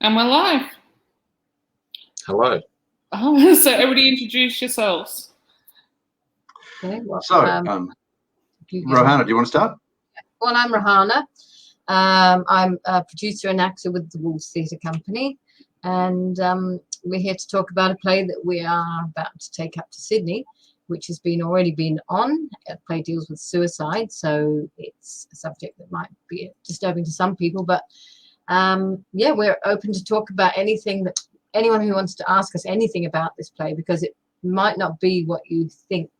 And we're live. Hello. Oh, so everybody introduce yourselves. Okay, well, Rohana, do you want to start? Well, I'm Rohana. I'm a producer and actor with the Wolves Theatre Company, and we're here to talk about a play that we are about to take up to Sydney, which has already been on. The play deals with suicide, so it's a subject that might be disturbing to some people, but yeah, we're open to talk about anything that anyone who wants to ask us anything about this play, because it might not be what you think.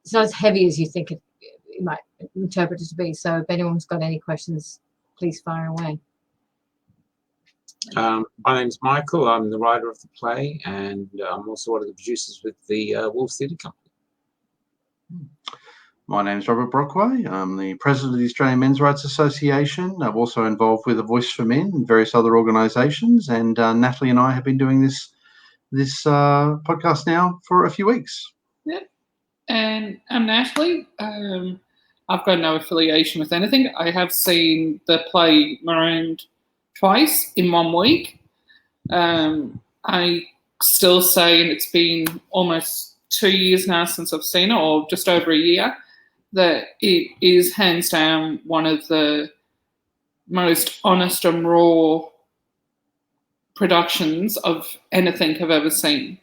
It's not as heavy as you think you might interpret it to be. So if anyone's got any questions, please fire away. My name's Michael. I'm the writer of the play, and I'm also one of the producers with the Wolves Theatre Company. My name's Robert Brockway. I'm the president of the Australian Men's Rights Association. I'm also involved with A Voice for Men and various other organisations. And Natalie and I have been doing this podcast now for a few weeks. Yep. And I'm Natalie. I've got no affiliation with anything. I have seen the play Marooned twice in 1 week. I still say, and it's been almost 2 years now since I've seen it, or just over a year, that it is hands down one of the most honest and raw productions of anything I've ever seen.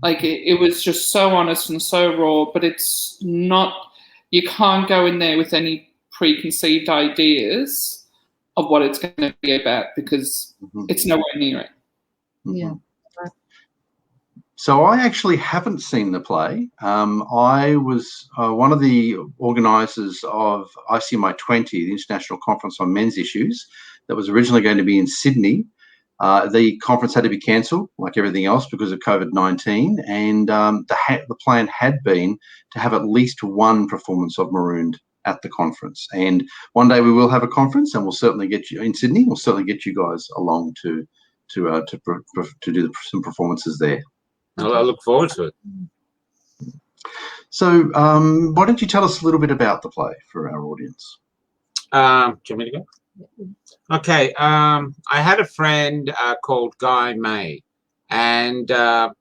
Like, it was just so honest and so raw, but it's not, you can't go in there with any preconceived ideas of what it's going to be about, because it's nowhere near it. Yeah. So I actually haven't seen the play. I was one of the organisers of ICMI20, the International Conference on Men's Issues, that was originally going to be in Sydney. The conference had to be cancelled, like everything else, because of COVID-19, and the plan had been to have at least one performance of Marooned at the conference. And one day we will have a conference, and we'll certainly get you in Sydney. We'll certainly get you guys along to do some performances there. I look forward to it. So why don't you tell us a little bit about the play for our audience? Do you want me to go? Okay. I had a friend called Guy May, and I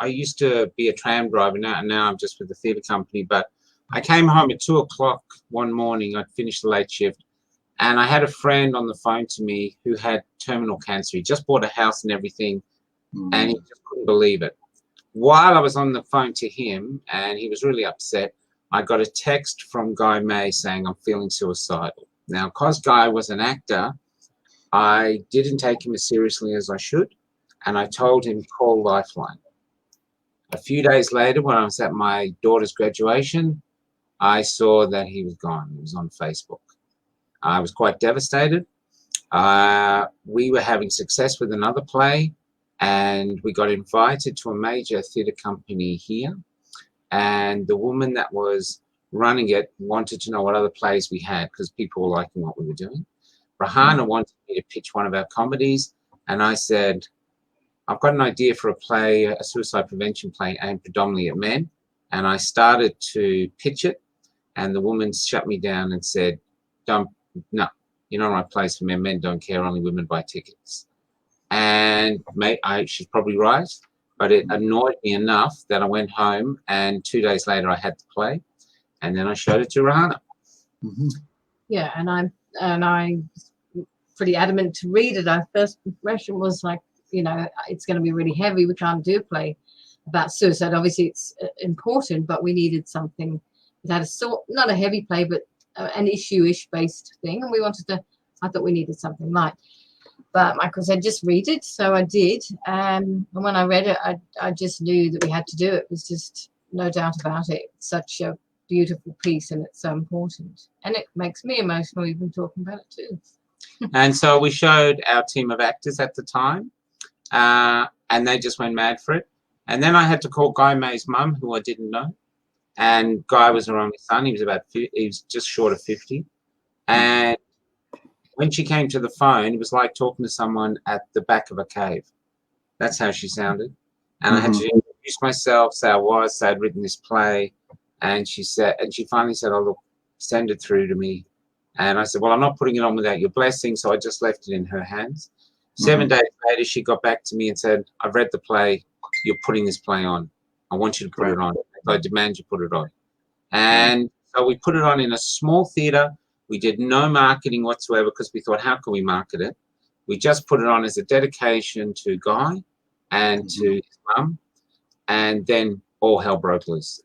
used to be a tram driver. Now I'm just with the theatre company. But I came home at 2 o'clock one morning. I'd finished the late shift, and I had a friend on the phone to me who had terminal cancer. He just bought a house and everything, and he just couldn't believe it. While I was on the phone to him, and he was really upset, I got a text from Guy May saying, "I'm feeling suicidal." Now, because Guy was an actor, I didn't take him as seriously as I should, and I told him, call Lifeline. A few days later, when I was at my daughter's graduation, I saw that he was gone. He was on Facebook. I was quite devastated. We were having success with another play, and we got invited to a major theatre company here, and the woman that was running it wanted to know what other plays we had, because people were liking what we were doing. Rohana wanted me to pitch one of our comedies, and I said, I've got an idea for a play, a suicide prevention play aimed predominantly at men, and I started to pitch it, and the woman shut me down and said, no, you're not right place for men. Men don't care, only women buy tickets. And she's probably right, but it annoyed me enough that I went home, and 2 days later I had the play, and then I showed it to Rohana. Yeah, and I'm pretty adamant to read it. Our first impression was like, it's going to be really heavy. We can't do a play about suicide. Obviously, it's important, but we needed something that had not a heavy play, but an issue-ish based thing, and I thought we needed something light. But Michael said, just read it. So I did. And when I read it, I just knew that we had to do it. It was just no doubt about it. It's such a beautiful piece, and it's so important. And it makes me emotional even talking about it too. And so we showed our team of actors at the time, and they just went mad for it. And then I had to call Guy May's mum, who I didn't know. And Guy was her only son. He was just short of 50. And when she came to the phone, it was like talking to someone at the back of a cave. That's how she sounded. And I had to introduce myself, say I'd written this play. And she finally said, "Oh, look, send it through to me." And I said, well, I'm not putting it on without your blessing. So I just left it in her hands. 7 days later, she got back to me and said, I've read the play. You're putting this play on. I want you to put it on. I demand you put it on. And so we put it on in a small theatre. We did no marketing whatsoever because we thought, how can we market it? We just put it on as a dedication to Guy and to his mum. And then all hell broke loose.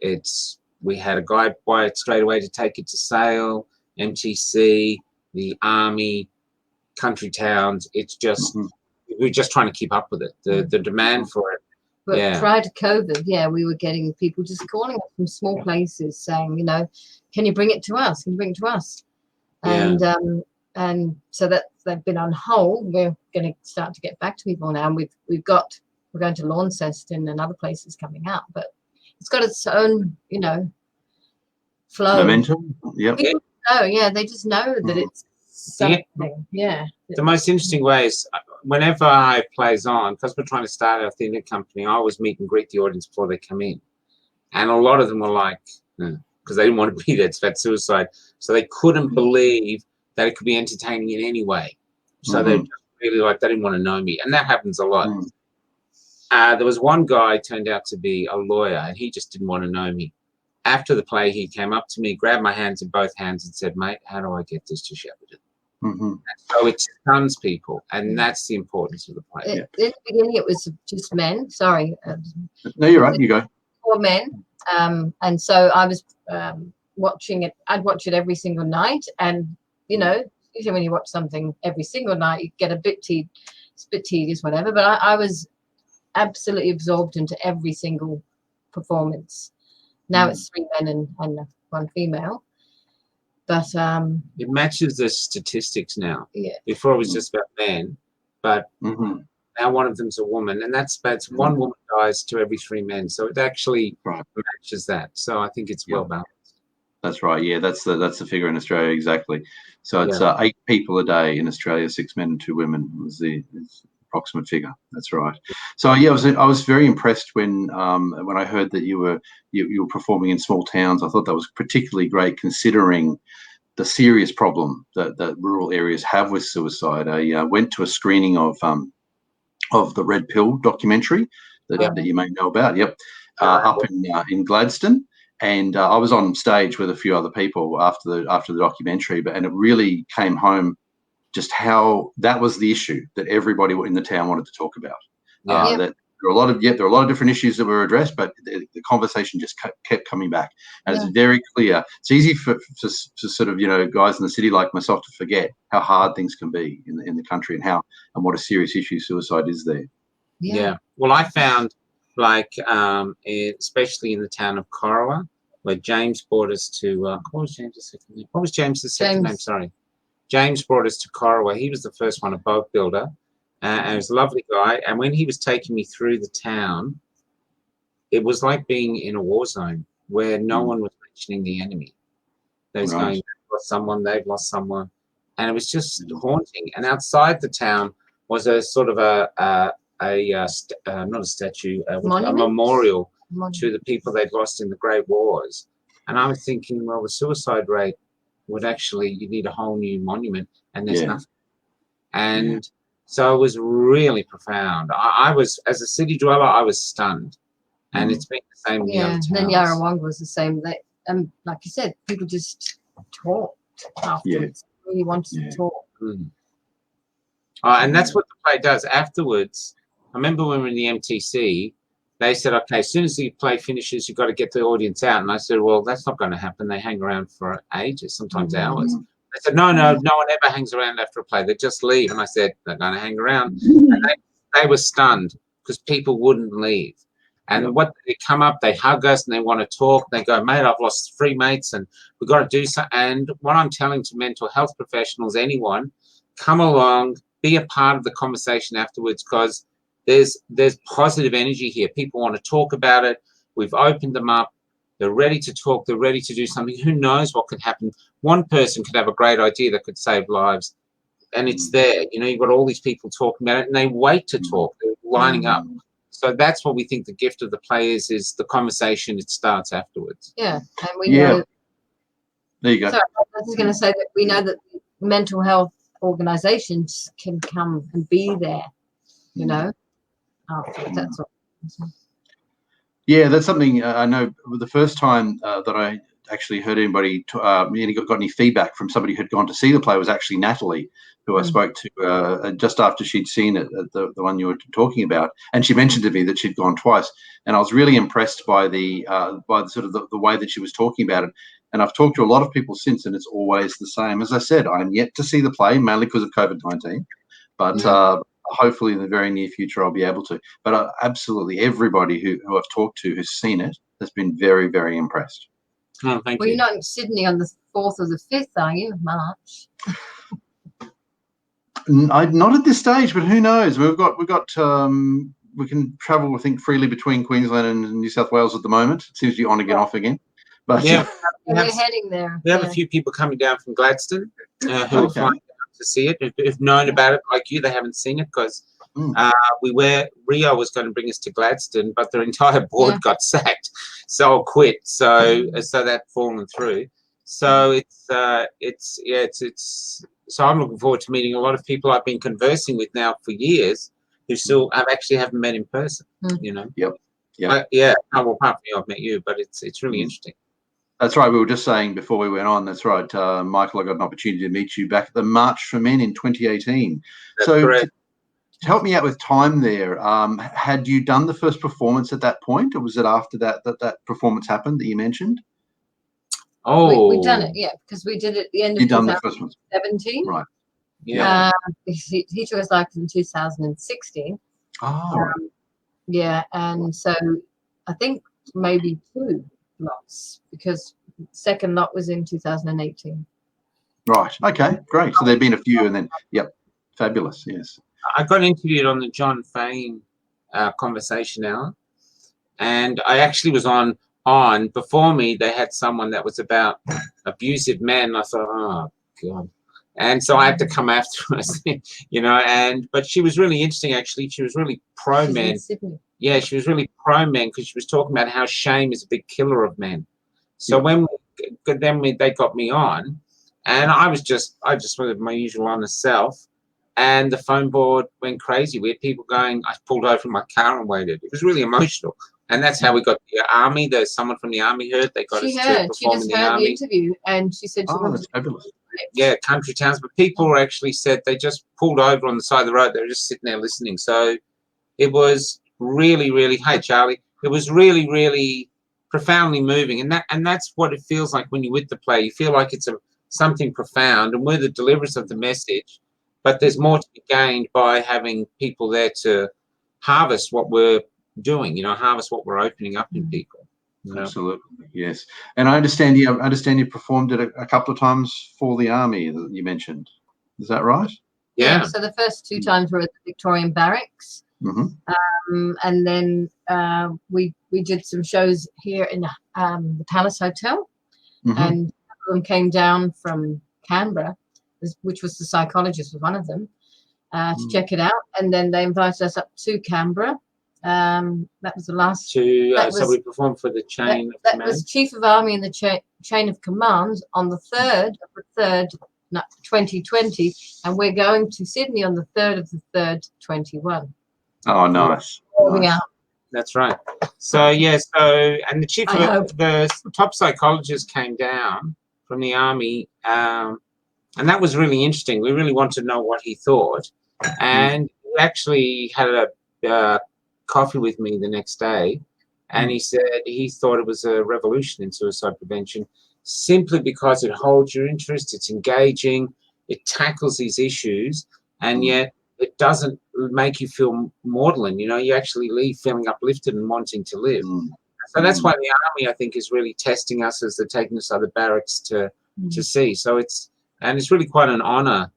We had a guy buy it straight away to take it to sale, MTC, the army, country towns. It's just we're just trying to keep up with it. The demand for it. But prior to COVID, we were getting people just calling us from small places saying, you know, can you bring it to us? Can you bring it to us? And so they've been on hold. We're going to start to get back to people now. And we're going to Launceston and other places coming out, but it's got its own, you know, flow. Momentum. Yep. People know, they just know that it's something. The most interesting way is whenever I have plays on, because we're trying to start our theatre company, I always meet and greet the audience before they come in. And a lot of them were like, because they didn't want to be there, it's about suicide. So they couldn't believe that it could be entertaining in any way. So they just really they didn't want to know me. And that happens a lot. There was one guy turned out to be a lawyer, and he just didn't want to know me. After the play, he came up to me, grabbed my hands in both hands and said, mate, how do I get this to Shepparton? So it stuns people, and that's the importance of the play. In the beginning, it was just men. Sorry. No, you're right. You go. 4 men. And so I was watching it. I'd watch it every single night. And, you know, usually when you watch something every single night, you get a bit tedious, whatever. But I was absolutely absorbed into every single performance. Now it's 3 men and 1 female. But it matches the statistics now. Yeah. Before it was just about men, but now one of them's a woman, and that's 1 woman dies to every 3 men. So it actually matches that. So I think it's well balanced. That's right. Yeah, that's the figure in Australia exactly. So it's 8 people a day in Australia, 6 men and 2 women was the approximate figure. That's right. So yeah, I was very impressed when I heard that you were performing in small towns. I thought that was particularly great considering the serious problem that rural areas have with suicide. I went to a screening of the Red Pill documentary that you may know about. Up in Gladstone. And I was on stage with a few other people after the documentary, and it really came home just how that was the issue that everybody in the town wanted to talk about. That there are a lot of different issues that were addressed, but the conversation just kept coming back. And it's very clear. It's easy for sort of, you know, guys in the city like myself to forget how hard things can be in the country and what a serious issue suicide is there. Yeah. Well, I found especially in the town of Corowa, where James brought us to what was James's second name? What was James's second name? Sorry. James brought us to Corowa. He was the first one, a boat builder, and he was a lovely guy. And when he was taking me through the town, it was like being in a war zone where no one was mentioning the enemy. They was going, they've lost someone, and it was just haunting. And outside the town was a sort of not a statue, a memorial to the people they'd lost in the Great Wars. And I was thinking, well, the suicide rate would actually, you need a whole new monument, and there's nothing. And so it was really profound. I was, as a city dweller, I was stunned. And it's been the same in the other towns. And then Yarrawonga was the same. Like you said, people just talked afterwards. Really wanted to talk. And that's what the play does. Afterwards, I remember when we were in the MTC, they said, okay, as soon as the play finishes, you've got to get the audience out. And I said, well, that's not going to happen. They hang around for ages, sometimes hours. They said, no one ever hangs around after a play. They just leave. And I said, they're going to hang around. And they were stunned because people wouldn't leave. And what they come up, they hug us and they want to talk. They go, mate, I've lost 3 mates and we've got to do something. And what I'm telling to mental health professionals, anyone, come along, be a part of the conversation afterwards, because there's positive energy here. People want to talk about it. We've opened them up. They're ready to talk. They're ready to do something. Who knows what could happen? One person could have a great idea that could save lives, and it's there. You know, you've got all these people talking about it, and they wait to talk. They're lining up. So that's what we think the gift of the play is the conversation. It starts afterwards. Yeah, and we know There you go. So I was going to say that we know that mental health organisations can come and be there, you know. That's all. Yeah, that's something I know. The first time that I actually heard anybody got any feedback from somebody who'd gone to see the play was actually Natalie, who I spoke to just after she'd seen it, the one you were talking about, and she mentioned to me that she'd gone twice, and I was really impressed by the sort of the way that she was talking about it. And I've talked to a lot of people since, and it's always the same. As I said, I'm yet to see the play, mainly because of COVID-19, but hopefully in the very near future I'll be able to. But absolutely everybody who I've talked to who's seen it has been very, very impressed. Oh, thank Well, you. you're not in Sydney on the 4th or the 5th, are you, March? Not at this stage, but who knows? We can travel, I think, freely between Queensland and New South Wales at the moment. It seems to be on again, off again. But yeah, we're heading there. We have a few people coming down from Gladstone who are flying down to see it. Who've known about it like you, they haven't seen it because Rio was going to bring us to Gladstone, but their entire board got sacked, so I'll quit. So that's fallen through. So so I'm looking forward to meeting a lot of people I've been conversing with now for years who still haven't met in person. You know. Yep. Well, apart from you, I've met you, but it's really interesting. That's right. We were just saying before we went on. That's right, Michael. I got an opportunity to meet you back at the March for Men in 2018. That's so correct. to help me out with time there, had you done the first performance at that point, or was it after that performance happened that you mentioned? Oh, we done it, because we did it at the end of 2017. Right. Yeah. He took his life in 2016. Oh, right. Yeah, and so I think maybe 2 lots, because the second lot was in 2018. Right. Okay. Great. So there'd been a few, and then fabulous. Yes. I got interviewed on the John Fane conversation hour, and I actually was on before me. They had someone that was about abusive men. I thought, oh God. And so I had to come after her, you know. But she was really interesting, actually. She was really pro men. Yeah, she was really pro men because she was talking about how shame is a big killer of men. So they got me on, and I just wanted my usual honest self. And the phone board went crazy. We had people going. I pulled over from my car and waited. It was really emotional. And that's how we got the army. There's someone from the army heard. They got us to perform in the army. She just heard the interview, and she said, "Oh, that's fabulous." Yeah, country towns. But people actually said they just pulled over on the side of the road. They were just sitting there listening. So it was really, really. Hey, Charlie. It was really, really profoundly moving. And that's what it feels like when you're with the play. You feel like it's something profound, and we're the deliverers of the message. But there's more to be gained by having people there to harvest what we're doing, you know, harvest what we're opening up in people. You know? Absolutely, yes. And I understand you performed it a couple of times for the army that you mentioned. Is that right? Yeah. So the first 2 times were at the Victorian Barracks, and then we did some shows here in the Palace Hotel, and them came down from Canberra, which was the psychologist was one of them, to check it out, and then they invited us up to Canberra. That was the last. So we performed for the chain of command. That was Chief of Army in the chain of command on the 3rd of the 3rd, 2020, and we're going to Sydney on the 3rd of the 3rd, 21. Oh, nice. That's right. So and the chief of the top psychologist came down from the army, and that was really interesting. We really wanted to know what he thought, and he actually had a coffee with me the next day, and he said he thought it was a revolution in suicide prevention simply because it holds your interest, it's engaging, it tackles these issues, and yet it doesn't make you feel maudlin. You know, you actually leave feeling uplifted and wanting to live. So that's why the army, I think, is really testing us as they're taking us other barracks to see. So it's really quite an honor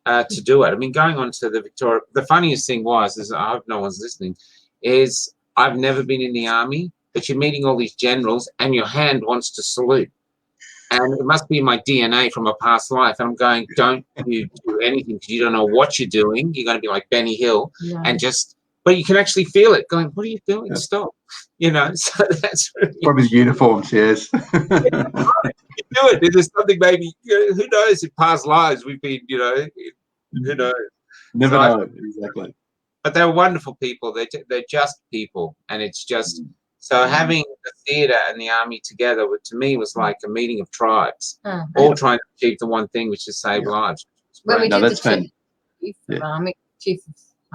to do it. I mean, going on to the Victoria, the funniest thing is, I hope no one's listening, is I've never been in the army, but you're meeting all these generals and your hand wants to salute. And it must be my DNA from a past life. And I'm going, don't you do anything because you don't know what you're doing. You're going to be like Benny Hill and just but you can actually feel it going, what are you doing? Stop. You know, so that's really probably the uniforms, yes. you do it. There's something maybe, who knows, in past lives we've been, who knows. Never So know, exactly. but they're wonderful people. They're just people, and it's just so having the theatre and the army together, to me, was like a meeting of tribes, all trying to achieve the one thing, which is save lives. When we No, did that's the chief of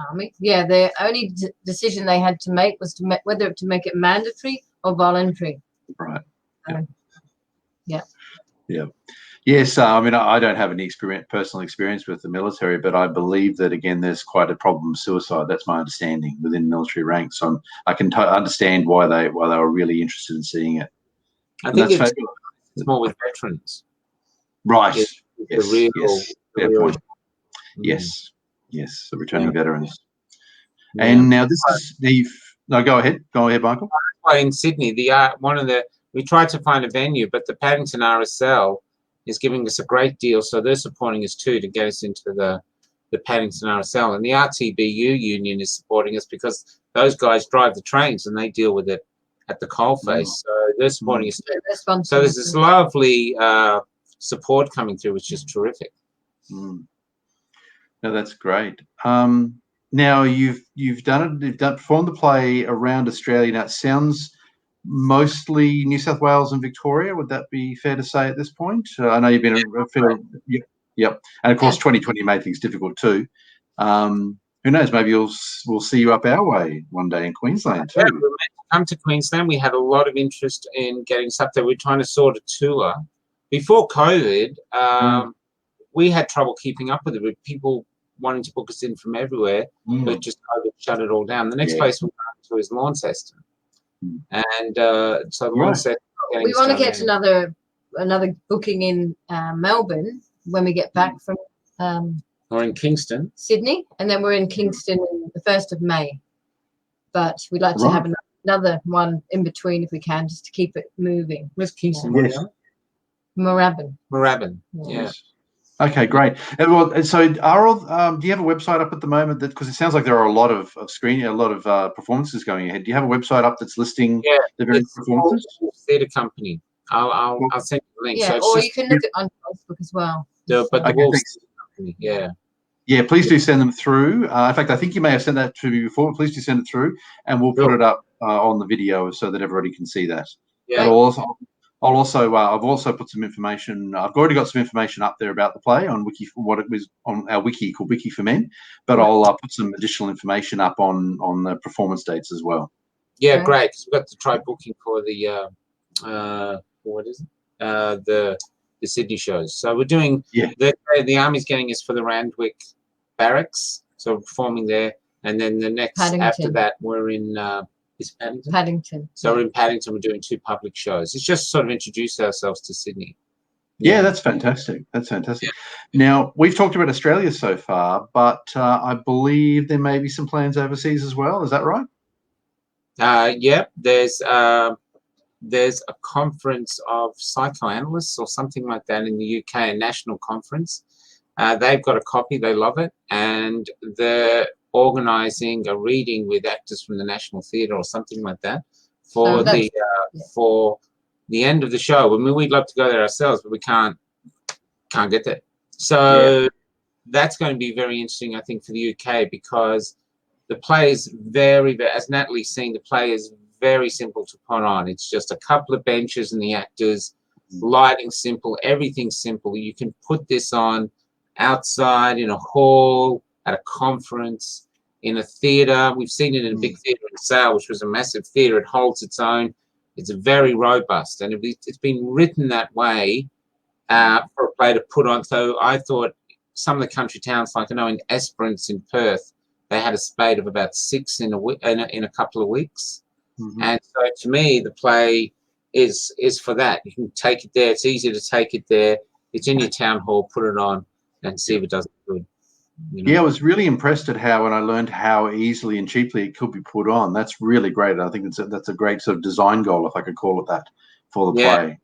army, the only decision they had to make was whether to make it mandatory or voluntary. Right. Yeah. Yes, I mean, I don't have any personal experience with the military, but I believe that, again, there's quite a problem of suicide. That's my understanding within military ranks. So I can understand why they were really interested in seeing it. I think it's more with veterans. Right. Yes. Fair point. Yes. The returning veterans. And now this is no, go ahead, Michael. In Sydney, we tried to find a venue, but the Paddington RSL is giving us a great deal, so they're supporting us too to get us into the Paddington RSL, and the RTBU union is supporting us because those guys drive the trains and they deal with it at the coalface, so they're supporting us too. So there's this lovely support coming through, which is terrific. No, that's great. Now you've performed the play around Australia. Now it sounds mostly New South Wales and Victoria. Would that be fair to say at this point? I know you've been yep. And of course, 2020 made things difficult too. Who knows? Maybe we'll see you up our way one day in Queensland too. Yeah, we meant to come to Queensland. We had a lot of interest in getting us up there. We're trying to sort a tour. Before COVID, we had trouble keeping up with it, with people wanting to book us in from everywhere, but just COVID shut it all down. The next place we're going to is Launceston. And so Launceston. We want to get another booking in Melbourne when we get back from or in Kingston, Sydney, and then we're in Kingston on the 1st of May. But we'd like to have another one in between if we can, just to keep it moving. Where's Kingston? Yes. Moorabbin. Yes. Okay, great. And so, Aral, do you have a website up at the moment? Because it sounds like there are a lot of performances going ahead. Do you have a website up that's listing the various performances? Theatre company. I'll send you the link. Yeah, so you can look at on Facebook as well. The Wolves company. Yeah, please do send them through. In fact, I think you may have sent that to me before. Please do send it through, and we'll put it up on the video so that everybody can see that. Yeah. I've also put some information. I've already got some information up there about the play on Wiki, what it was on our wiki called Wiki for Men. But I'll put some additional information up on the performance dates as well. Yeah, great. Because we've got to try booking for the what is it? The Sydney shows. So we're doing the Army's getting us for the Randwick Barracks, so we're performing there, and then the next after that we're in. Is Paddington. So we're in Paddington. We're doing 2 public shows. It's just sort of introduce ourselves to Sydney. Yeah, that's fantastic. That's fantastic. Now, we've talked about Australia so far, but I believe there may be some plans overseas as well. Is that right? Yeah, there's a conference of psychoanalysts or something like that in the UK, a national conference. They've got a copy. They love it. And they're organising a reading with actors from the National Theatre or something like that for for the end of the show. I mean, we'd love to go there ourselves, but we can't get there. So that's going to be very interesting, I think, for the UK, because the play is very, as Natalie's seen, the play is very simple to put on. It's just a couple of benches and the actors, lighting simple, everything simple. You can put this on outside in a hall, at a conference, in a theatre. We've seen it in a big theatre in Sale, which was a massive theatre. It holds its own. It's very robust, and it's been written that way for a play to put on. So I thought some of the country towns, like I know in Esperance in Perth, they had a spate of about 6 in a couple of weeks. And so to me, the play is for that. You can take it there. It's easy to take it there. It's in your town hall. Put it on and see if it does good. You know? Yeah, I was really impressed at when I learned how easily and cheaply it could be put on. That's really great. I think that's a great sort of design goal, if I could call it that, for the play.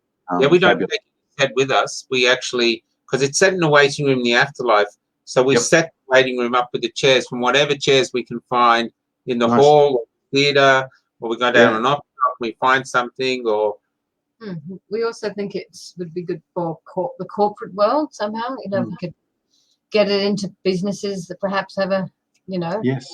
We don't take it with us. We actually, because it's set in a waiting room in the afterlife, so we've set the waiting room up with the chairs from whatever chairs we can find in the Nice. hall or theatre, or we go down Yeah. an opera, we find something, or We also think it would be good for the corporate world somehow. You know, we could get it into businesses that perhaps have a, you know, Yes.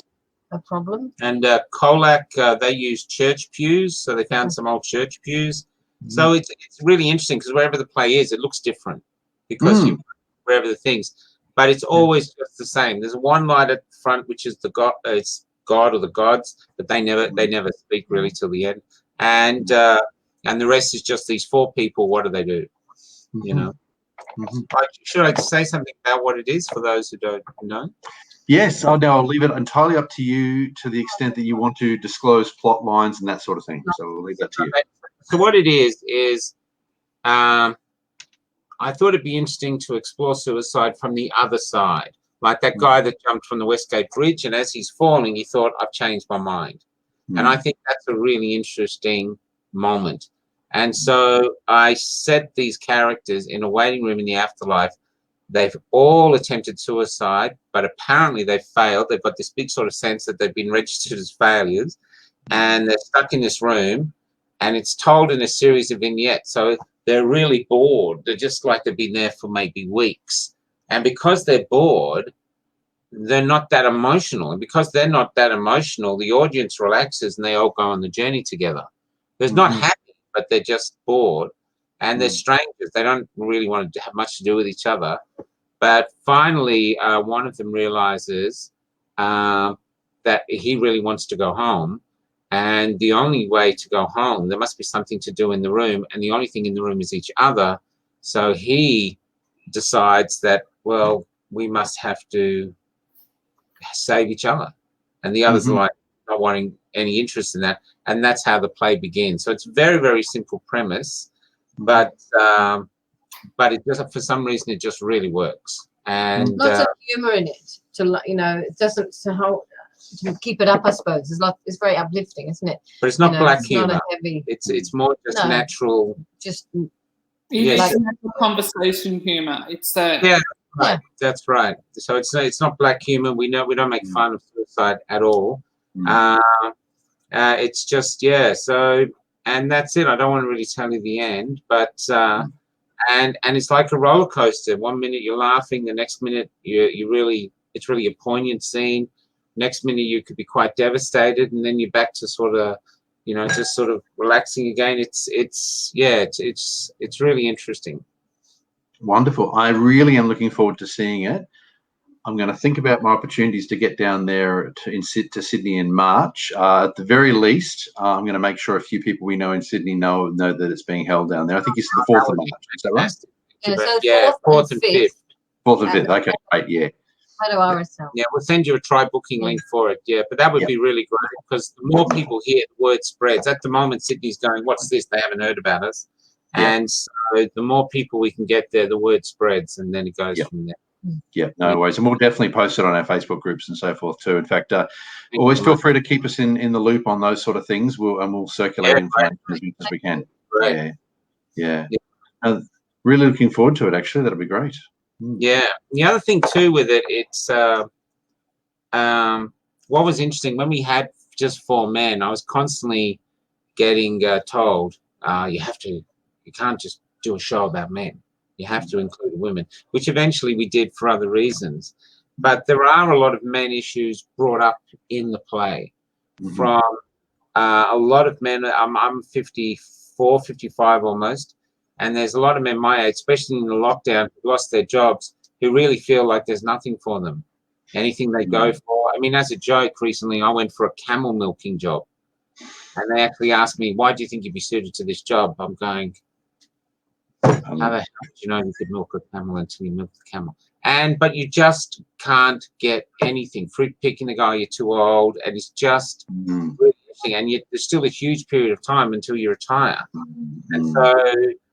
a problem. and Colac, they use church pews, so they found some old church pews. So it's really interesting because wherever the play is, it looks different because you wherever the things, but it's always just the same. There's one light at the front, which is the God, it's God or the gods, but they never speak really till the end, and the rest is just these four people. What do they do? You know. Should I say something about what it is for those who don't know? Yes, I'll leave it entirely up to you to the extent that you want to disclose plot lines and that sort of thing. So we'll leave that to you. So what it is I thought it'd be interesting to explore suicide from the other side. Like that guy that jumped from the Westgate Bridge, and as he's falling, he thought, I've changed my mind. And I think that's a really interesting moment. And so I set these characters in a waiting room in the afterlife. They've all attempted suicide, but apparently they've failed. They've got this big sort of sense that they've been registered as failures, and they're stuck in this room, and it's told in a series of vignettes. So they're really bored. They're just like they've been there for maybe weeks. And because they're bored, they're not that emotional. And because they're not that emotional, the audience relaxes and they all go on the journey together. They're not happy, but they're just bored. And they're strangers. They don't really want to have much to do with each other. But finally, one of them realizes that he really wants to go home. And the only way to go home, there must be something to do in the room. And the only thing in the room is each other. So he decides that, well, we must have to save each other. And the others are like not wanting any interest in that. And that's how the play begins. So it's very, very simple premise. But it just, for some reason, it just really works. And lots of humor in it. It doesn't to keep it up. I suppose it's very uplifting, isn't it? But it's not black humor. Not a heavy. It's more just natural. Just It's natural conversation humor. It's that's right. So it's not black humor. We don't make fun of suicide at all. It's just So. And that's it. I don't want to really tell you the end, but and it's like a roller coaster. 1 minute you're laughing, the next minute it's really a poignant scene. Next minute you could be quite devastated, and then you're back to sort of, just sort of relaxing again. It's really interesting. Wonderful. I really am looking forward to seeing it. I'm going to think about my opportunities to get down there to Sydney in March. At the very least, I'm going to make sure a few people we know in Sydney know that it's being held down there. I think it's the 4th of March. Is that right? Yeah, so 4th and 5th. 4th and 5th. Okay, great. Yeah. How do RSL? Yeah, we'll send you a try booking link for it. Yeah, but that would be really great because the more people hear, the word spreads. At the moment, Sydney's going, "What's this?" They haven't heard about us, and so the more people we can get there, the word spreads, and then it goes from there. Yeah, no worries. And we'll definitely post it on our Facebook groups and so forth too. In fact, always feel free to keep us in the loop on those sort of things. We'll circulate information as much as we can. Right. Yeah. Really looking forward to it, actually. That'll be great. Yeah. The other thing too with it, it's what was interesting when we had just 4 men, I was constantly getting told, you can't just do a show about men. You have to include women, which eventually we did for other reasons. But there are a lot of men issues brought up in the play from a lot of men. I'm 54, 55 almost. And there's a lot of men my age, especially in the lockdown, who lost their jobs, who really feel like there's nothing for them. Anything they go for. I mean, as a joke, recently I went for a camel milking job. And they actually asked me, why do you think you'd be suited to this job? I'm going, how the hell did you know you could milk a camel until you milk the camel? But you just can't get anything. Fruit picking, the guy, you're too old, and it's just really interesting. And yet there's still a huge period of time until you retire. And so,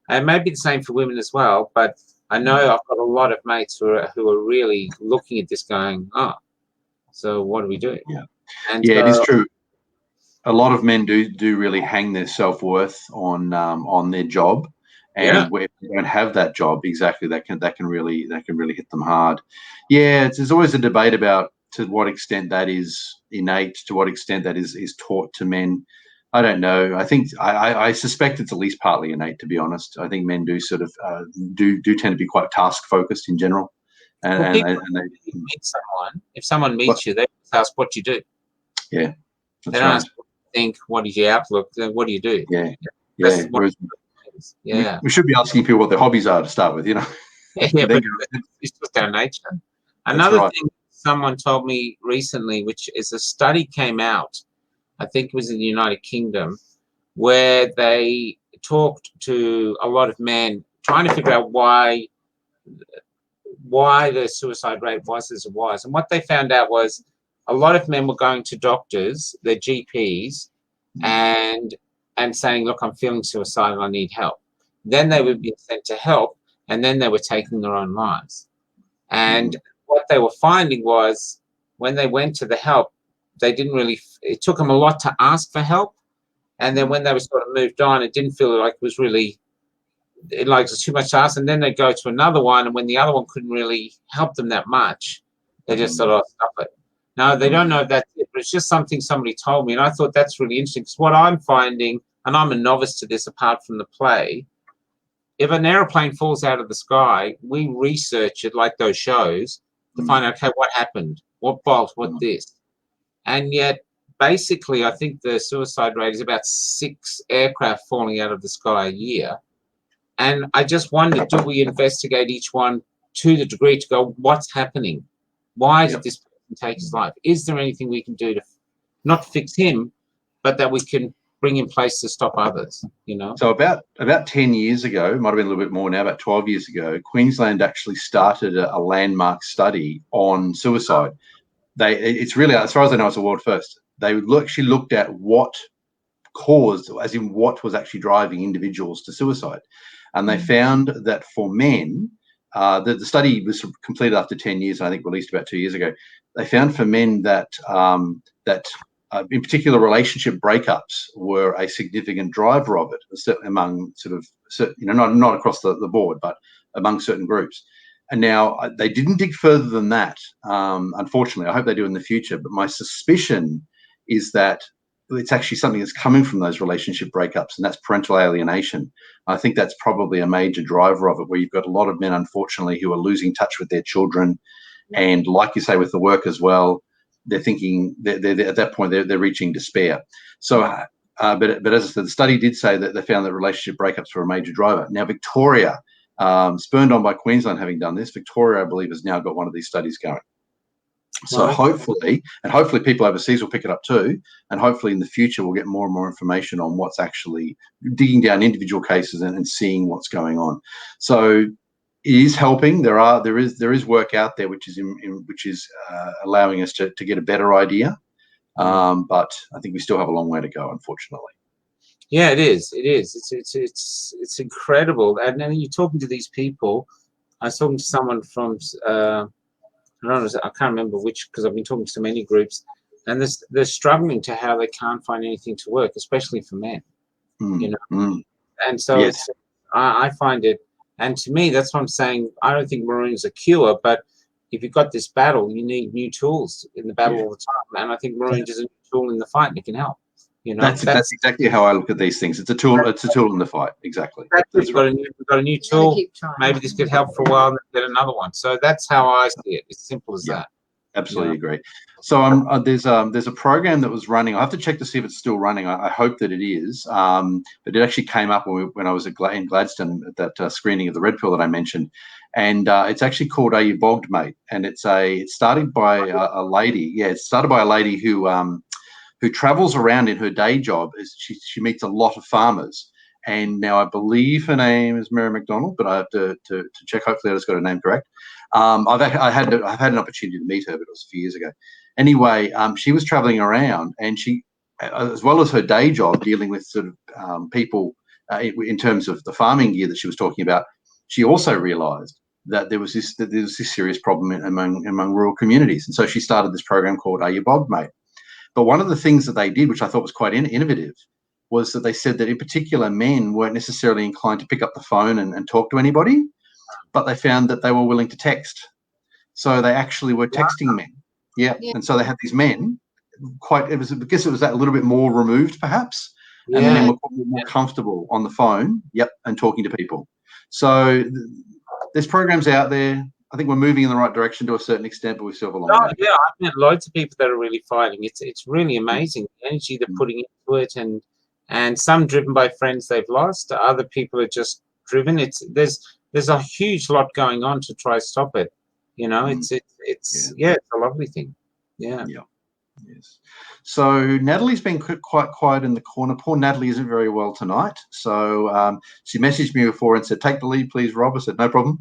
and maybe the same for women as well, but I know I've got a lot of mates who are really looking at this going, so what do we do? Yeah. And it is true. A lot of men do really hang their self-worth on their job. And where they don't have that job, exactly, that can really hit them hard. Yeah, there's always a debate about to what extent that is innate, to what extent that is taught to men, I don't know. I think I suspect it's at least partly innate, to be honest. I think men do sort of do tend to be quite task focused in general. And, well, and they meet someone. If someone meets you, they ask what you do. Yeah, they don't ask what you think. What is your outlook? What do you do? Yeah, That's yeah. We should be asking people what their hobbies are to start with, you know. Yeah, but it's just our nature. Another thing someone told me recently, which is a study came out, I think it was in the United Kingdom, where they talked to a lot of men trying to figure out why the suicide rate was as it was. And what they found out was a lot of men were going to doctors, their GPs, and saying, look, I'm feeling suicidal, I need help. Then they would be sent to help, and then they were taking their own lives. And what they were finding was when they went to the help, they didn't really, it took them a lot to ask for help. And then when they were sort of moved on, it didn't feel like it was really, like it was too much to ask. And then they go to another one, and when the other one couldn't really help them that much, they just sort of stop it. Now, they don't know if that's it, but it's just something somebody told me. And I thought that's really interesting, because what I'm finding, and I'm a novice to this apart from the play, if an airplane falls out of the sky, we research it like those shows to find out, okay, what happened? What bolt? What this? And yet, basically, I think the suicide rate is about 6 aircraft falling out of the sky a year. And I just wonder, do we investigate each one to the degree to go, what's happening? Why did this person take his life? Is there anything we can do to not fix him, but that we can bring in place to stop others, you know? So about 10 years ago, might have been a little bit more now, about 12 years ago, Queensland actually started a landmark study on suicide. It's really, as far as I know, it's a world first. They actually looked at what caused, as in what was actually driving individuals to suicide. And they found that for men, the study was completed after 10 years, I think released about 2 years ago. They found for men that in particular, relationship breakups were a significant driver of it, among not across the board, but among certain groups. And now they didn't dig further than that, unfortunately. I hope they do in the future. But my suspicion is that it's actually something that's coming from those relationship breakups, and that's parental alienation. I think that's probably a major driver of it, where you've got a lot of men, unfortunately, who are losing touch with their children. And like you say, with the work as well, they're thinking they're at that point they're reaching despair. So, but as I said, the study did say that they found that relationship breakups were a major driver. Now, Victoria, spurned on by Queensland having done this, Victoria, I believe, has now got one of these studies going. So hopefully people overseas will pick it up too, and hopefully in the future we'll get more and more information on what's actually digging down individual cases and seeing what's going on. So it is helping. There is work out there which is allowing us to get a better idea, but I think we still have a long way to go, unfortunately. Yeah, it is. It is. It's incredible. And then you're talking to these people. I was talking to someone from I can't remember which, because I've been talking to so many groups, and they're struggling to how they can't find anything to work, especially for men. You know, and so yes. I find it. And to me, that's what I'm saying. I don't think Marooned's a cure, but if you've got this battle, you need new tools in the battle all the time. And I think Marooned is a new tool in the fight, and it can help. You know, that's exactly how I look at these things. It's a tool. It's a tool in the fight. Exactly. We've got a new tool. Maybe this could help for a while, and then get another one. So that's how I see it. It's simple as that. Absolutely agree. So there's a program that was running. I have to check to see if it's still running. I hope that it is. But it actually came up when I was in Gladstone at that screening of the Red Pill that I mentioned, and it's actually called "Are You Bogged, Mate?" And it started by a lady. Yeah, it started by a lady who travels around in her day job. She meets a lot of farmers. And now I believe her name is Mary McDonald, but I have to check. Hopefully I just got her name correct. I've had an opportunity to meet her, but it was a few years ago. Anyway, she was traveling around, and she, as well as her day job, dealing with sort of people in terms of the farming gear that she was talking about, she also realised that there was this serious problem among rural communities, and so she started this program called "Are You Bogged, Mate?" But one of the things that they did, which I thought was quite innovative, was that they said that in particular men weren't necessarily inclined to pick up the phone and talk to anybody, but they found that they were willing to text. So they actually were texting men. Yeah. And so they had these men. I guess it was that little bit more removed, perhaps. Yeah. And the men were more comfortable on the phone. Yep, and talking to people. So there's programs out there. I think we're moving in the right direction to a certain extent, but we still have a long way. Yeah, I've met loads of people that are really fighting. It's really amazing the energy they're putting into it, and some driven by friends they've lost. Other people are just driven. There's a huge lot going on to try to stop it. You know, it's a lovely thing. Yeah. Yeah. Yes. So Natalie's been quite quiet in the corner. Poor Natalie isn't very well tonight. So she messaged me before and said, "Take the lead, please, Rob." I said, "No problem."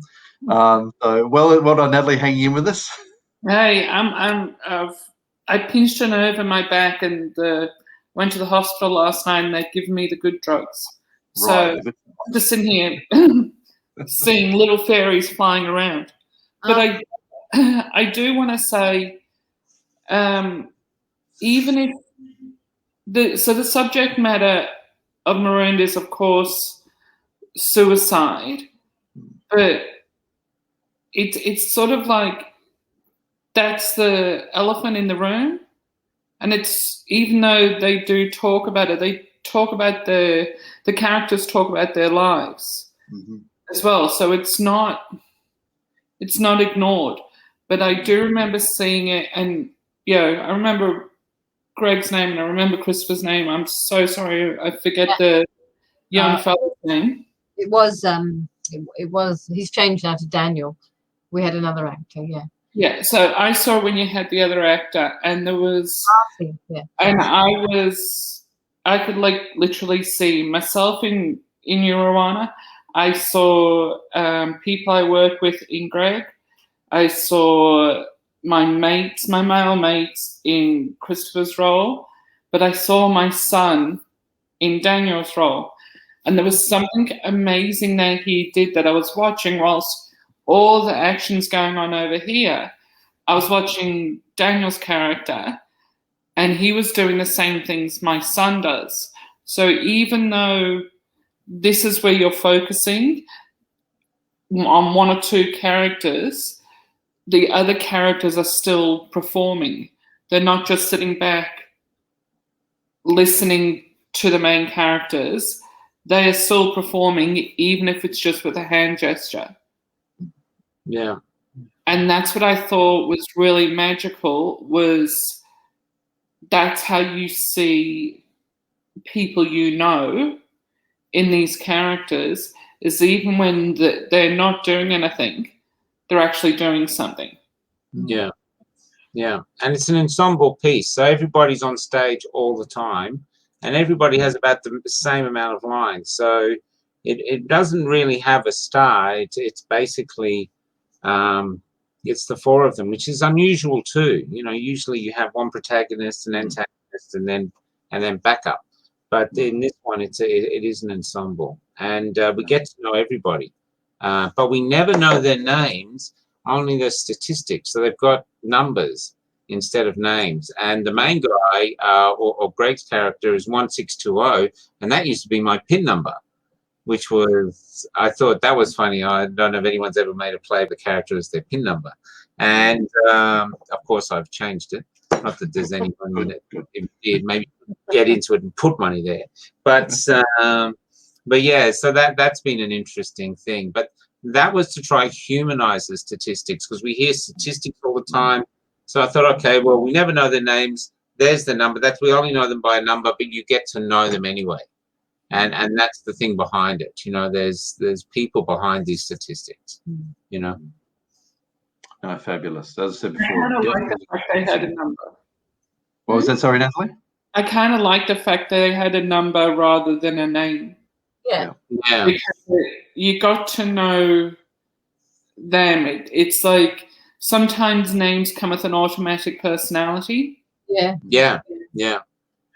So well done, Natalie, hanging in with us. Hey, I pinched a nerve in my back and went to the hospital last night, and they've given me the good drugs. So Right. I'm just sitting here seeing little fairies flying around. But I do want to say, even if the subject matter of Marooned is, of course, suicide, but it's sort of like that's the elephant in the room, and it's, even though they do talk about it, they talk about the characters talk about their lives as well, so it's not ignored. But I do remember seeing it, and I remember Greg's name and I remember Christopher's name. I'm so sorry, I forget the young fellow's name. It was he's changed now to Daniel. We had another actor, Yeah, so I saw when you had the other actor, and there was, and I could like literally see myself in you, Rohana. I saw people I work with in Greg. I saw my male mates in Christopher's role, but I saw my son in Daniel's role. And there was something amazing that he did that I was watching whilst all the action's going on over here. I was watching Daniel's character, and he was doing the same things my son does. So even though this is where you're focusing on one or two characters, the other characters are still performing. They're not just sitting back listening to the main characters. They are still performing, even if it's just with a hand gesture. Yeah. And that's what I thought was really magical, was that's how you see people in these characters, is even when they're not doing anything, they're actually doing something. Yeah. Yeah. And it's an ensemble piece. So everybody's on stage all the time, and everybody has about the same amount of lines. So it doesn't really have a star. It's basically, it's the four of them, which is unusual too. You know, usually you have one protagonist, an antagonist, and then backup. But in this one, it is an ensemble, and we get to know everybody. But we never know their names, only their statistics. So they've got numbers instead of names. And the main guy, or Greg's character, is 1620, and that used to be my PIN number, which was, I thought that was funny. I don't know if anyone's ever made a play of the character as their PIN number. And of course, I've changed it. Not that there's anyone that if did maybe get into it and put money there. But yeah, so that's been an interesting thing. But that was to try humanize the statistics, because we hear statistics all the time. So I thought, okay, well, we never know their names. There's the number. We only know them by a number, but you get to know them anyway. And that's the thing behind it. You know, there's people behind these statistics, you know. Oh, fabulous. As I said before. I kind of like the fact they had a number. What was that? Sorry, Natalie? I kind of like the fact that they had a number rather than a name. Yeah. Because you got to know them. It's like sometimes names come with an automatic personality. Yeah.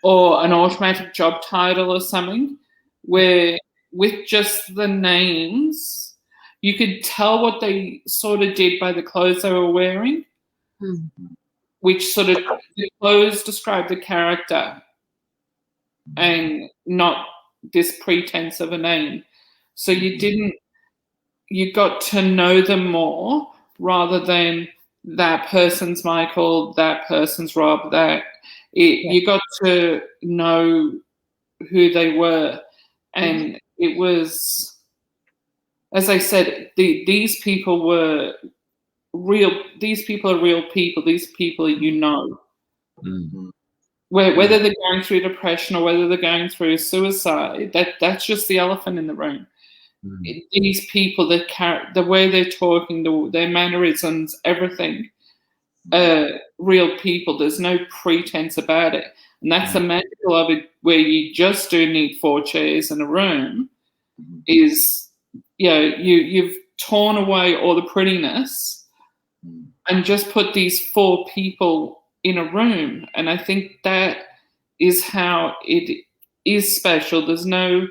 Or an automatic job title or something, where with just the names, you could tell what they sort of did by the clothes they were wearing, which sort of, the clothes describe the character and not this pretense of a name. So you got to know them more rather than that person's Michael, that person's Rob, you got to know who they were. And it was, as I said, these people were real. These people are real people. These people you know. Mm-hmm. Whether they're going through depression or whether they're going through suicide, that's just the elephant in the room. Mm. These people, the way they're talking, their mannerisms, everything, real people. There's no pretense about it. And that's the magical of it, where you just do need 4 chairs in a room, is, you've torn away all the prettiness and just put these 4 people in a room. And I think that is how it is special. There's no,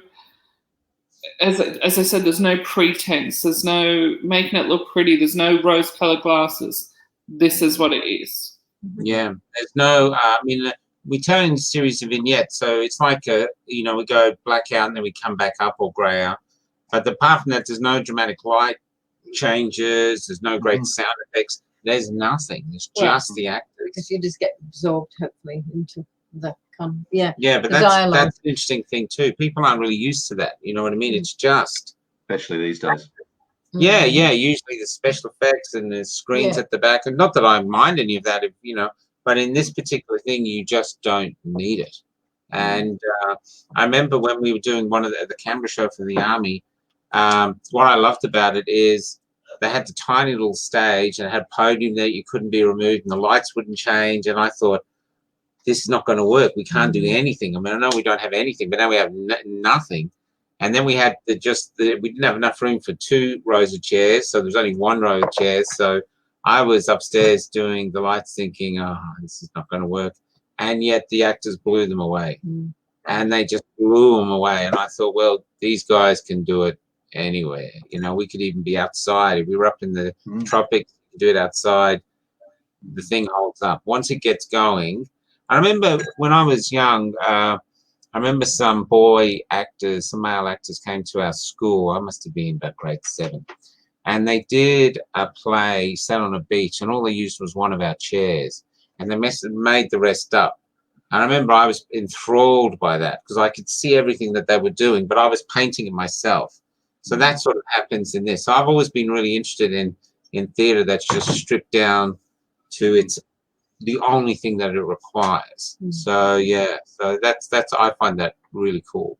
as I said, there's no pretense. There's no making it look pretty. There's no rose-colored glasses. This is what it is. Yeah, there's no, I mean, we turn in a series of vignettes, so it's like, we go black out and then we come back up or grey out. But apart from that, there's no dramatic light changes. There's no great sound effects. There's nothing. It's just the actors. Because you just get absorbed, hopefully, into the Yeah, but that's an interesting thing too. People aren't really used to that. You know what I mean? It's just, especially these days. Yeah. Usually the special effects and the screens at the back, and not that I mind any of that, but in this particular thing, you just don't need it. And I remember when we were doing one of the camera show for the Army. What I loved about it is they had the tiny little stage and it had a podium that you couldn't be removed and the lights wouldn't change. And I thought, this is not going to work. We can't do anything. I mean, I know we don't have anything, but now we have nothing. And then we had we didn't have enough room for 2 rows of chairs. So there was only 1 row of chairs. So I was upstairs doing the lights thinking, oh, this is not going to work. And yet the actors blew them away. And they just blew them away. And I thought, well, these guys can do it anywhere. We could even be outside. If we were up in the tropics, we could do it outside. The thing holds up. Once it gets going, I remember when I was young, I remember some male actors came to our school. I must have been about grade 7. And they did a play set on a beach, and all they used was one of our chairs. And they made the rest up. And I remember I was enthralled by that because I could see everything that they were doing, but I was painting it myself. So that sort of happens in this. So I've always been really interested in theatre that's just stripped down to the only thing that it requires. So so that's I find that really cool.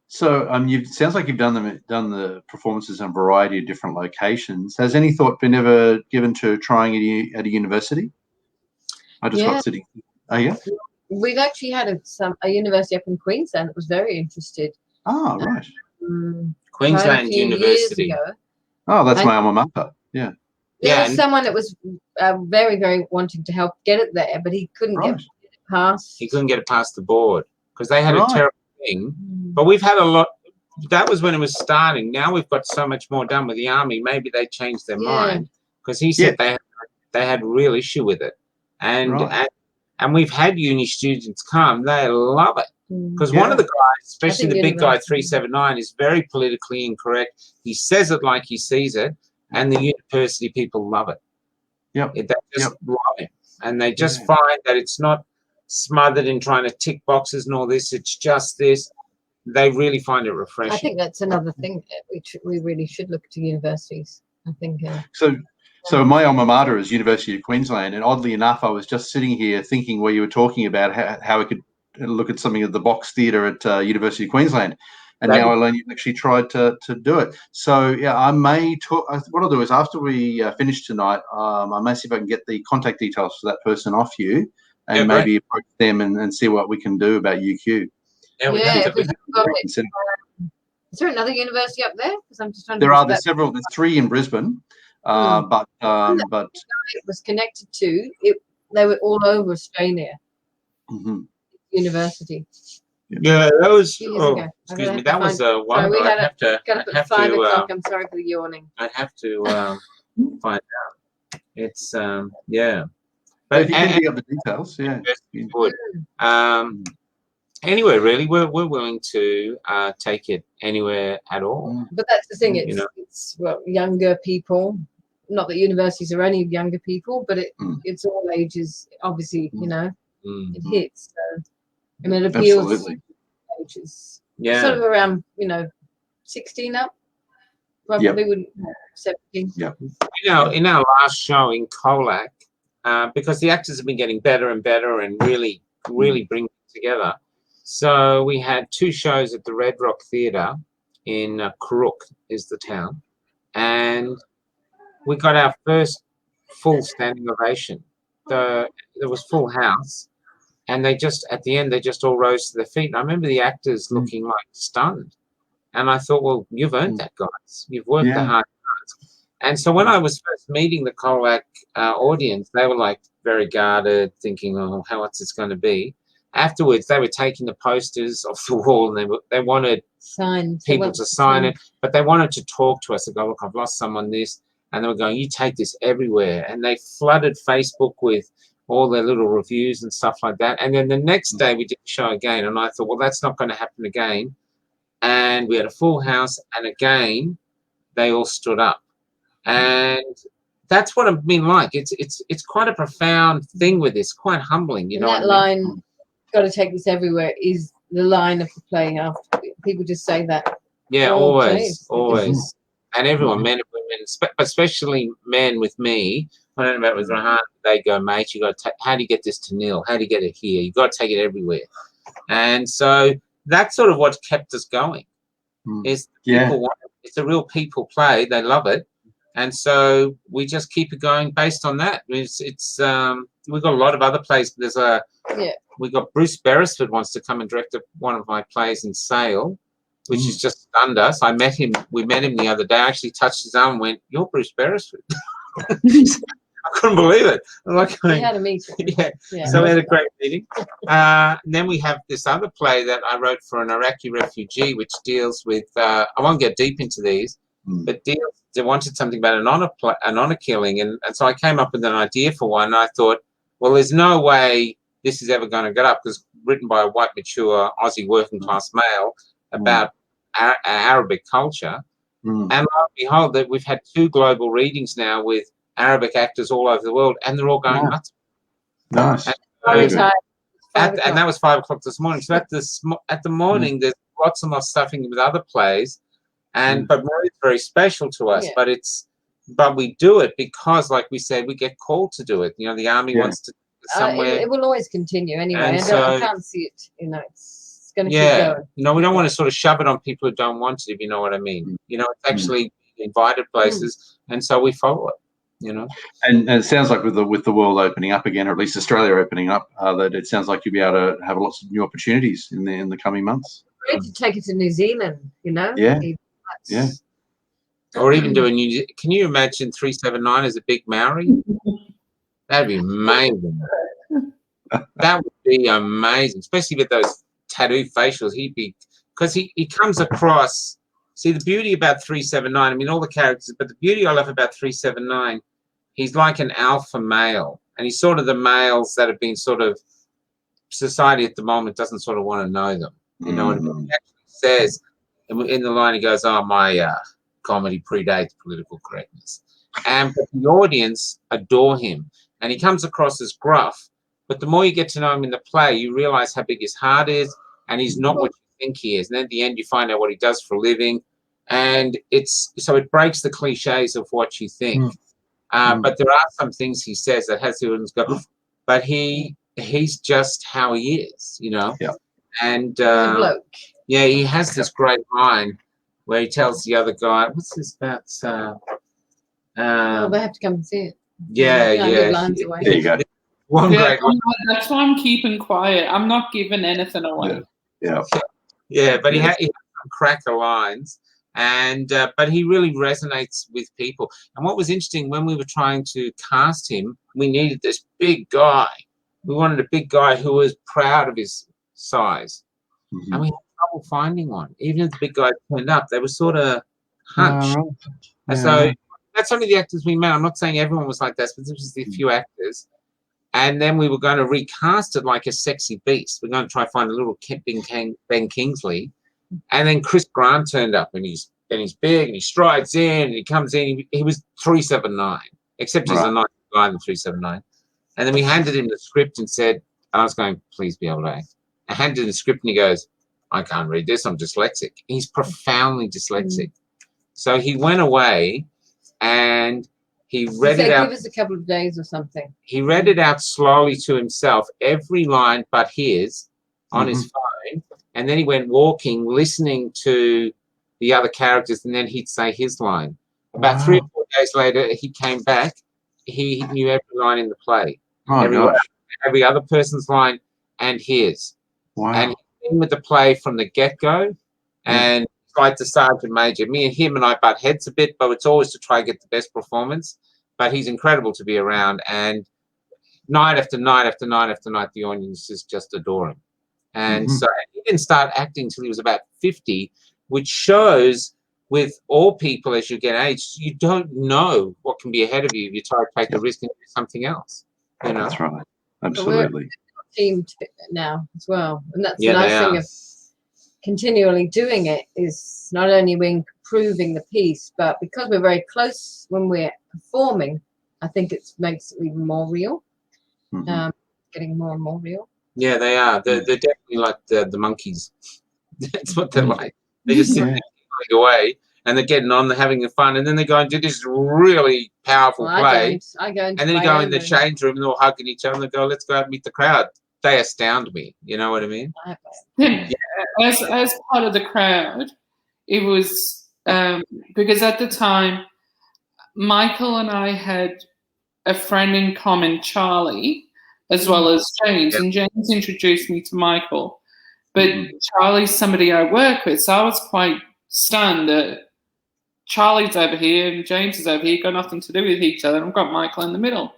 So sounds like you've done the performances in a variety of different locations. Has any thought been ever given to trying it at a university? I just got sitting. Oh yeah. We've actually had a university up in Queensland that was very interested. Oh right. Queensland University. Oh, that's my alma mater. Yeah. There was someone that was very, very wanting to help get it there, but he couldn't get it past. He couldn't get it past the board because they had a terrible thing. But we've had a lot. That was when it was starting. Now we've got so much more done with the Army. Maybe they changed their mind because he said they had real issue with it, and we've had uni students come. They love it. Because one of the guys, especially the big guy 379, is very politically incorrect. He says it like he sees it, and the university people love it. They just love it, and they just find that it's not smothered in trying to tick boxes and all this. It's just this. They really find it refreshing. I think that's another thing that we really should look to universities. I think. So my alma mater is University of Queensland, and oddly enough, I was just sitting here thinking where you were talking about how we could look at something at the Box Theatre at University of Queensland, and now I learned you actually tried to do it. So I may talk. What I'll do is after we finish tonight, I may see if I can get the contact details for that person off you, and maybe approach them and see what we can do about UQ. Is there another university up there? Because I'm just trying to. There's several. There's 3 in Brisbane, but it was connected to it. They were all over Australia. University. Yeah, that was. Excuse me. That was one. Sorry, I'd have to 5 o'clock. I'm sorry for the yawning. I'd have to find out. It's But if you can dig up the details, anyway, really, we're willing to take it anywhere at all. But that's the thing. It's younger people not that universities are only younger people, but it's all ages. Obviously, you know, it hits. So, I mean, it appeals Absolutely. to ages. Yeah. Sort of around, you know, 16 up. Probably wouldn't 17. Yeah. You know, in our last show in Colac, because the actors have been getting better and better and really bringing it together. So we had 2 shows at the Red Rock Theatre in Kuruk is the town, and we got our first full standing ovation. There was full house, and they just at the end they just all rose to their feet. And I remember the actors looking like stunned, and I thought, well, you've earned that, guys. You've worked the hard. And so when I was first meeting the Colac audience, they were like very guarded, thinking, "Oh, what's this going to be?" Afterwards, they were taking the posters off the wall, and they wanted people to sign it, but they wanted to talk to us. They go, "Look, I've lost someone this," and they were going, "You take this everywhere," and they flooded Facebook with all their little reviews and stuff like that. And then the next day, we did the show again, and I thought, well, that's not going to happen again. And we had a full house, and again, they all stood up. And that's what I've been like. It's quite a profound thing with this, quite humbling, you know. That line, "Got to take this everywhere," is the line of the play. After people just say that. Yeah, always. And everyone, men and women, especially men with me. I don't know about with Rohana. They go, "Mate, you got to. How do you get this to nil? How do you get it here? You got to take it everywhere." And so that's sort of what kept us going. Is people want it. It's a real people play. They love it. And so we just keep it going based on that. It's we've got a lot of other plays. We've got Bruce Beresford wants to come and direct one of my plays in Sale, which has just stunned us. We met him the other day. I actually touched his arm and went, "You're Bruce Beresford." I couldn't believe it. We had a meeting. So we had a great meeting. And then we have this other play that I wrote for an Iraqi refugee, which deals with, I won't get deep into these, but they wanted something about an honor killing. And so I came up with an idea for one. And I thought, well, there's no way this is ever going to get up, because written by a white, mature Aussie working class male about Arabic culture. And lo and behold, that we've had 2 global readings now with Arabic actors all over the world, and they're all going nuts. Nice. And that was 5 o'clock this morning. So at the morning, there's lots and lots of stuffing with other plays, but Marie's very special to us. But we do it because, like we said, we get called to do it. You know, the army wants to somewhere. It will always continue anyway. And I can't see it. You know, it's going to keep going. No, we don't want to sort of shove it on people who don't want it, if you know what I mean. You know, it's actually invited places, and so we follow it. You know, and it sounds like with the world opening up again, or at least Australia opening up, that it sounds like you'll be able to have lots of new opportunities in the coming months. We need to take it to New Zealand, you know. Or even do can you imagine 379 as a big Maori? That'd be amazing. That would be amazing, especially with those tattoo facials. Because he comes across. See, the beauty about 379, I mean, all the characters, but the beauty I love about 379, he's like an alpha male. And he's sort of the males that have been sort of, society at the moment doesn't sort of want to know them. You know what I mean? He actually says, in the line, he goes, "Oh, my comedy predates political correctness." But the audience adore him. And he comes across as gruff. But the more you get to know him in the play, you realize how big his heart is, and he's not what you think he is. And then at the end, you find out what he does for a living. And it breaks the cliches of what you think. But there are some things he says that has the audience go, but he's just how he is, you know. And he has this great line where he tells the other guy, "What's this about?" They have to come and see it. There you go. That's why I'm keeping quiet. I'm not giving anything away. But he has some cracker lines. And but he really resonates with people. And what was interesting, when we were trying to cast him, we needed this big guy. We wanted a big guy who was proud of his size. And we had trouble finding one. Even if the big guy turned up, they were sort of hunched. And so that's only the actors we met. I'm not saying everyone was like that, but this was the few actors. And then we were going to recast it like a sexy beast. We're going to try to find a little Ben Kingsley. And then Chris Grant turned up, and he's and he's big, and he strides in, and he comes in. He was 379, except he's a nice guy than 379. And then we handed him the script and said, and I was going, please be able to act. I handed him the script and he goes, I can't read this, I'm dyslexic. He's profoundly dyslexic. So he went away and he read it out. Give us a couple of days or something. He read it out slowly to himself, every line but his, on his phone. And then he went walking, listening to the other characters, and then he'd say his line. About 3 or 4 days later, he came back. He knew every line in the play. Every other person's line and his. Wow. And he's been with the play from the get-go. And like the sergeant major, me and him and I butt heads a bit, but it's always to try and get the best performance. But he's incredible to be around. And night after night after night after night, the audiences just adore him. And so he didn't start acting until he was about 50, which shows with all people as you get aged, you don't know what can be ahead of you if you try to take a risk and do something else. You know? That's right. Absolutely. Team now as well, and that's the nice thing of continually doing it, is not only we're improving the piece, but because we're very close when we're performing, I think it makes it even more real. Getting more and more real. Yeah, they are. They're definitely like the monkeys. That's what they're like. They just sit there going away, and they're getting on, they're having fun, and then they go and do this really powerful play. I go into and then you go in the change room, and they're all hugging each other, and they go, let's go out and meet the crowd. They astound me. You know what I mean? As part of the crowd, it was because at the time, Michael and I had a friend in common, Charlie, as well as James. And James introduced me to Michael. But Charlie's somebody I work with, so I was quite stunned that Charlie's over here and James is over here, got nothing to do with each other, and I've got Michael in the middle.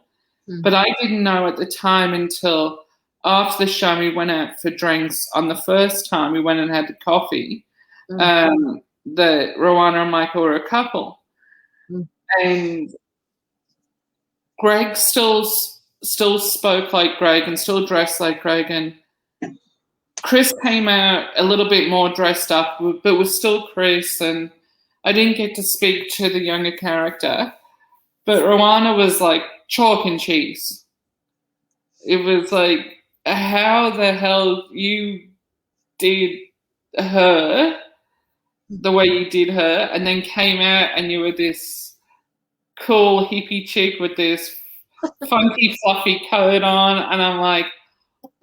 But I didn't know at the time until after the show we went out for drinks. On the first time we went and had coffee, that Rohana and Michael were a couple. And Greg still spoke like Greg and still dressed like Greg, and Chris came out a little bit more dressed up, but was still Chris, and I didn't get to speak to the younger character. But Rohana was like chalk and cheese. It was like, how the hell you did her the way you did her, and then came out and you were this cool hippie chick with this funky fluffy coat on, and I'm like,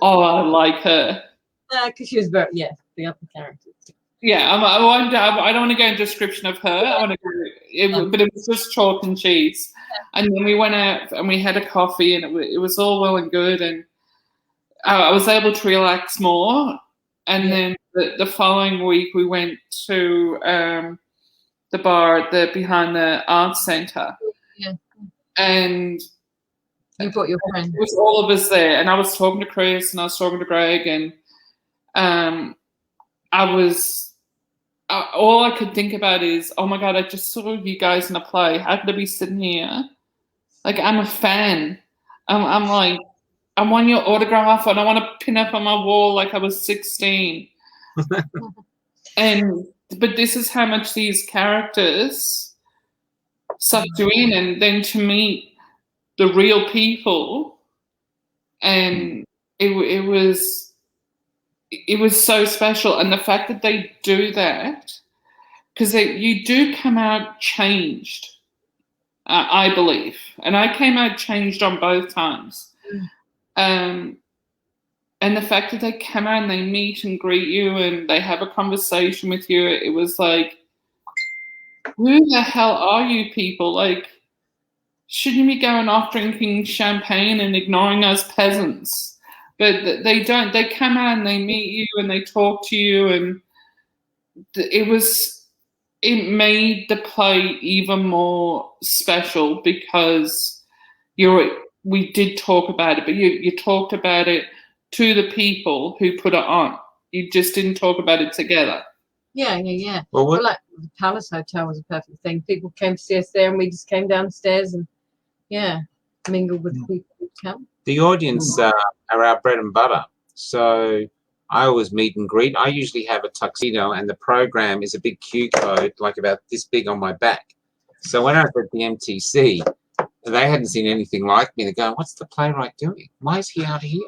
oh, I like her. Because she was very, the other character. Yeah, I don't want to go into description of her. I want to go, but it was just chalk and cheese. And then we went out and we had a coffee, and it was all well and good, and I was able to relax more. And then the following week we went to the bar behind the arts centre. Yeah. And you brought your friend. It was all of us there, and I was talking to Chris and I was talking to Greg, and all I could think about is, oh my God, I just saw you guys in a play. How could I be sitting here? Like, I'm a fan. I'm like, I want your autograph and I want to pin up on my wall like I was 16. But this is how much these characters sucked you in, and then to meet the real people, and it was so special. And the fact that they do that, because you do come out changed, I believe, and I came out changed on both times. And the fact that they come out and they meet and greet you and they have a conversation with you, it was like, who the hell are you people? Like, shouldn't you be going off drinking champagne and ignoring us peasants? But they don't. They come out and they meet you and they talk to you, and it made the play even more special because we did talk about it, but you talked about it to the people who put it on. You just didn't talk about it together. Yeah. Well, like the Palace Hotel was a perfect thing. People came to see us there, and we just came downstairs and mingled with the people who come. The audience are our bread and butter. So I always meet and greet. I usually have a tuxedo, and the program is a big Q code, like about this big on my back. So when I was at the MTC, they hadn't seen anything like me. They go, "What's the playwright doing? Why is he out here?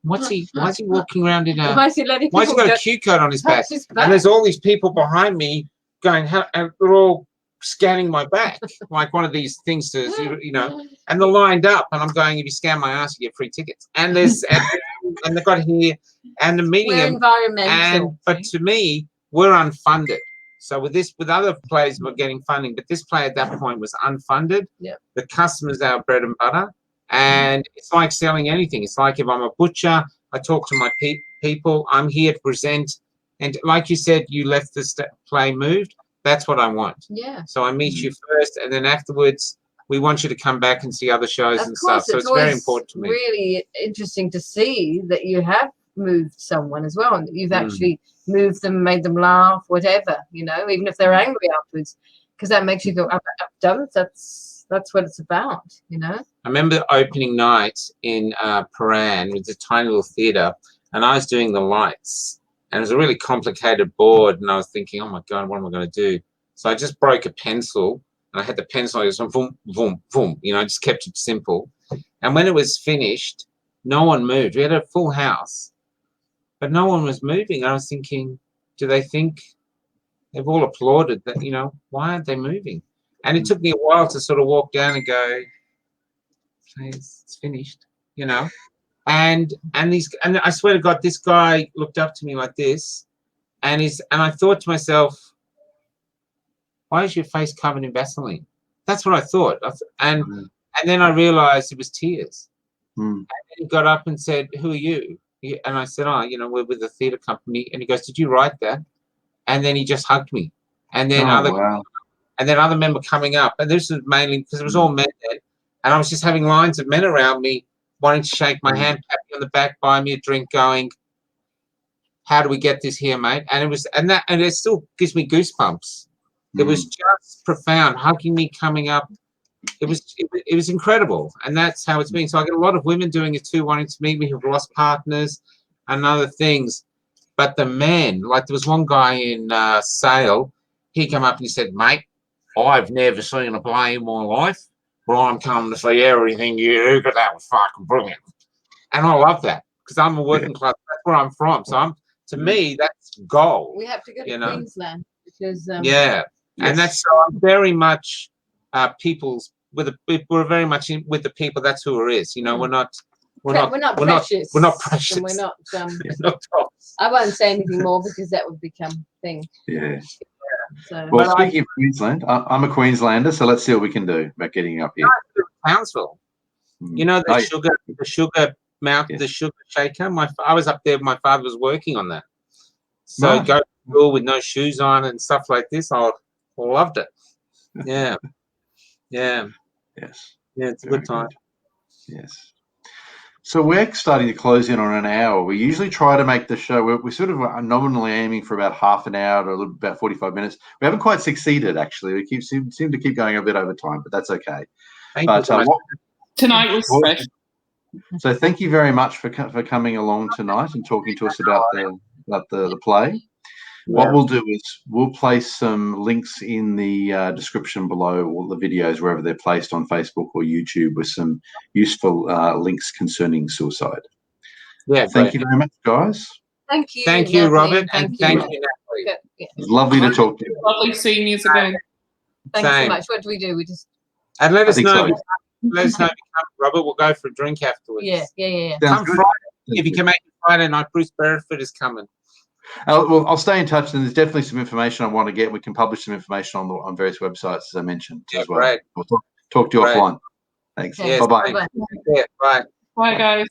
Why is he walking around in a? Why is he got a Q code on his back?" And there's all these people behind me going, and they're all scanning my back like one of these things to, you know, and they're lined up, and I'm going, if you scan my ass, you get free tickets. And there's and they've got here and the meeting. We're environmental. But to me, we're unfunded. So with other plays, we're getting funding, but this play at that point was unfunded. Yeah. The customers are our bread and butter, and it's like selling anything. It's like if I'm a butcher, I talk to my people. I'm here to present, and like you said, you left the play moved. That's what I want. Yeah. So I meet you first, and then afterwards, we want you to come back and see other shows and stuff. So it's very important to me. Really interesting to see that you have moved someone as well, and that you've actually moved them, made them laugh, whatever, you know, even if they're angry afterwards, because that makes you feel I've done it. That's what it's about, you know. I remember the opening night in Paran with the tiny little theatre, and I was doing the lights, and it was a really complicated board, and I was thinking, oh my God, what am I going to do? So I just broke a pencil, and I had the pencil, I just went boom, boom, boom, you know, I just kept it simple. And when it was finished, no one moved. We had a full house, but no one was moving. I was thinking, do they think they've all applauded that, you know, why aren't they moving? And it took me a while to sort of walk down and go, it's finished, you know. And I swear to God, this guy looked up to me like this, and I thought to myself, why is your face covered in Vaseline? That's what I thought. And then I realized it was tears. And then he got up and said, who are you? And I said, oh, you know, we're with the theatre company. And he goes, did you write that? And then he just hugged me. And then other men were coming up. And this was mainly because it was all men then. And I was just having lines of men around me wanting to shake my hand, pat me on the back, buy me a drink, going, how do we get this here, mate? And it was, and it still gives me goosebumps. It was just profound, hugging me, coming up. It was incredible, and that's how it's been. So I get a lot of women doing it too, wanting to meet me who've lost partners and other things. But the men, like there was one guy in Sale, he came up and he said, mate, I've never seen a play in my life, but I'm coming to see everything you do because that was fucking brilliant. And I love that because I'm a working class. That's where I'm from. So to me, that's gold. We have to go to Queensland because and that's so I'm very much we're very much with the people. That's who it is. You know, we're not precious. We're not precious. And we're not. Not I won't say anything more because that would become a thing. Yeah. So, well, speaking of Queensland, I'm a Queenslander, so let's see what we can do about getting up here. Townsville. You know the sugar mountain, the sugar shaker. I was up there. My father was working on that. So go to school with no shoes on and stuff like this. I loved it. Yeah. Yeah. Yes. Yeah, it's a good time. Yes. So we're starting to close in on an hour. We usually try to make the show, we're sort of nominally aiming for about half an hour to about 45 minutes. We haven't quite succeeded, actually. We seem to keep going a bit over time, but that's okay. Tonight was fresh. So thank you very much for coming along tonight and talking to us about the play. What we'll do is we'll place some links in the description below, all the videos, wherever they're placed on Facebook or YouTube, with some useful links concerning suicide. Yeah. Thank you very much, guys. Thank you. Thank you, Robert. And thank you, Natalie. It was lovely to talk to you. Lovely seeing you again. Thanks so much. What do we do? We just... And let us know. Let us know if you come, Robert. We'll go for a drink afterwards. Yeah. Come Friday. If you can make it Friday night, Bruce Bereford is coming. Well, I'll stay in touch, and there's definitely some information I want to get. We can publish some information on various websites, as I mentioned, as well. Great. We'll talk to you offline. Thanks. Yes, Bye-bye. Yeah, bye. Bye, guys.